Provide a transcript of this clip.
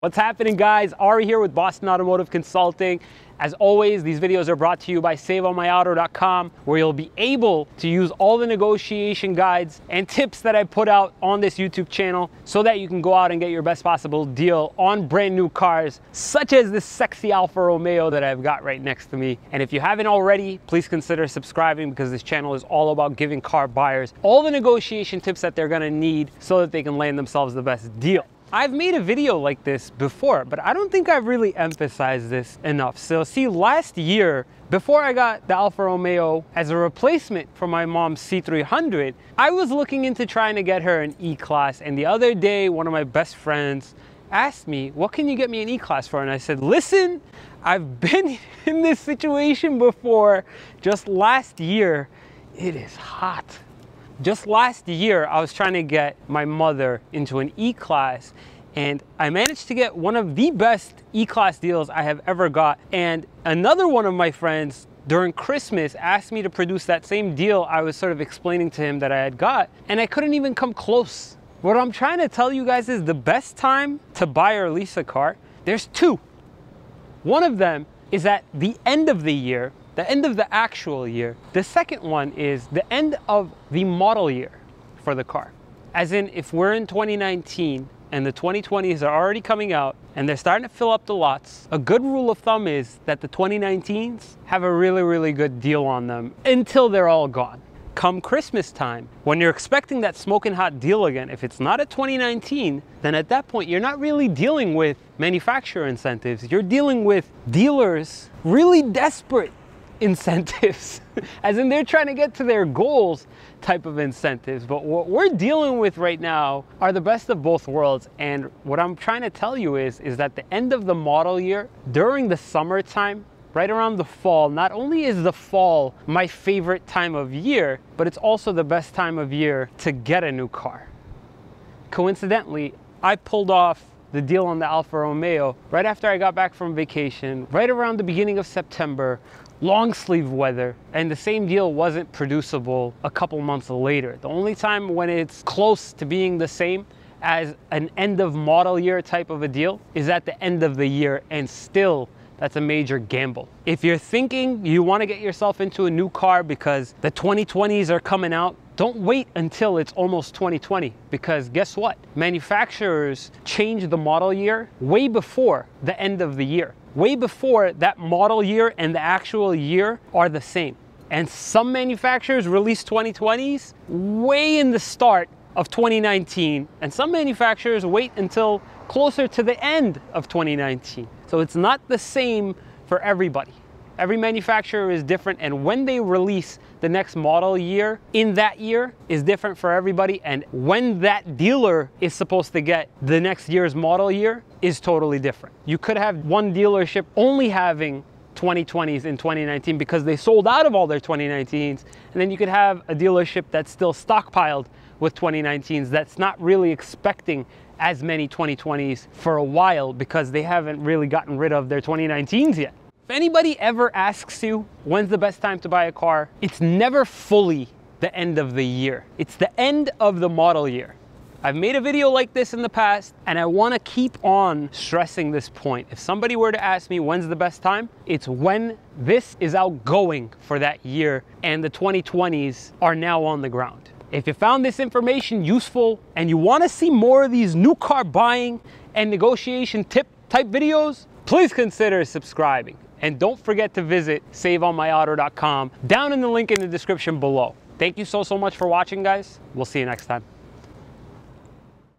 What's happening, guys? Ari here with Boston Automotive Consulting. As always, these videos are brought to you by SaveOnMyAuto.com, where you'll be able to use all the negotiation guides and tips that I put out on this YouTube channel so that you can go out and get your best possible deal on brand new cars, such as this sexy Alfa Romeo that I've got right next to me. And if you haven't already, please consider subscribing, because this channel is all about giving car buyers all the negotiation tips that they're gonna need so that they can land themselves the best deal. I've made a video like this before, but I don't think I've really emphasized this enough. So see, last year, before I got the Alfa Romeo as a replacement for my mom's C300, I was looking into trying to get her an E-Class. And the other day, one of my best friends asked me, what can you get me an E-Class for? And I said, listen, I've been in this situation before. Just last year, it is hot. Just last year, I was trying to get my mother into an E-Class, and I managed to get one of the best E-Class deals I have ever got. And another one of my friends during Christmas asked me to produce that same deal I was sort of explaining to him that I had got, and I couldn't even come close. What I'm trying to tell you guys is the best time to buy or lease a car, there's two. One of them is at the end of the year, the end of the actual year. The second one is the end of the model year for the car. As in, if we're in 2019 and the 2020s are already coming out and they're starting to fill up the lots, a good rule of thumb is that the 2019s have a really, really good deal on them until they're all gone. Come Christmas time, when you're expecting that smoking hot deal again, if it's not a 2019, then at that point, you're not really dealing with manufacturer incentives. You're dealing with dealers really desperate incentives, as in they're trying to get to their goals type of incentives. But what we're dealing with right now are the best of both worlds. And what I'm trying to tell you is that the end of the model year, during the summertime, right around the fall, not only is the fall my favorite time of year, but it's also the best time of year to get a new car. Coincidentally, I pulled off the deal on the Alfa Romeo right after I got back from vacation, right around the beginning of September, long sleeve weather, and the same deal wasn't producible a couple months later. The only time when it's close to being the same as an end of model year type of a deal is at the end of the year, and still that's a major gamble. If you're thinking you want to get yourself into a new car because the 2020s are coming out, don't wait until it's almost 2020, because guess what? Manufacturers change the model year way before the end of the year. Way before that model year and the actual year are the same. And some manufacturers release 2020s way in the start of 2019, and some manufacturers wait until closer to the end of 2019. So it's not the same for everybody. Every manufacturer is different, and when they release the next model year in that year is different for everybody, and when that dealer is supposed to get the next year's model year is totally different. You could have one dealership only having 2020s in 2019 because they sold out of all their 2019s, and then you could have a dealership that's still stockpiled with 2019s that's not really expecting as many 2020s for a while because they haven't really gotten rid of their 2019s yet. If anybody ever asks you when's the best time to buy a car, it's never fully the end of the year. It's the end of the model year. I've made a video like this in the past, and I want to keep on stressing this point. If somebody were to ask me when's the best time, it's when this is outgoing for that year and the 2020s are now on the ground. If you found this information useful and you want to see more of these new car buying and negotiation tip type videos, please consider subscribing. And don't forget to visit SaveOnMyAuto.com down in the link in the description below. Thank you so much for watching, guys. We'll see you next time.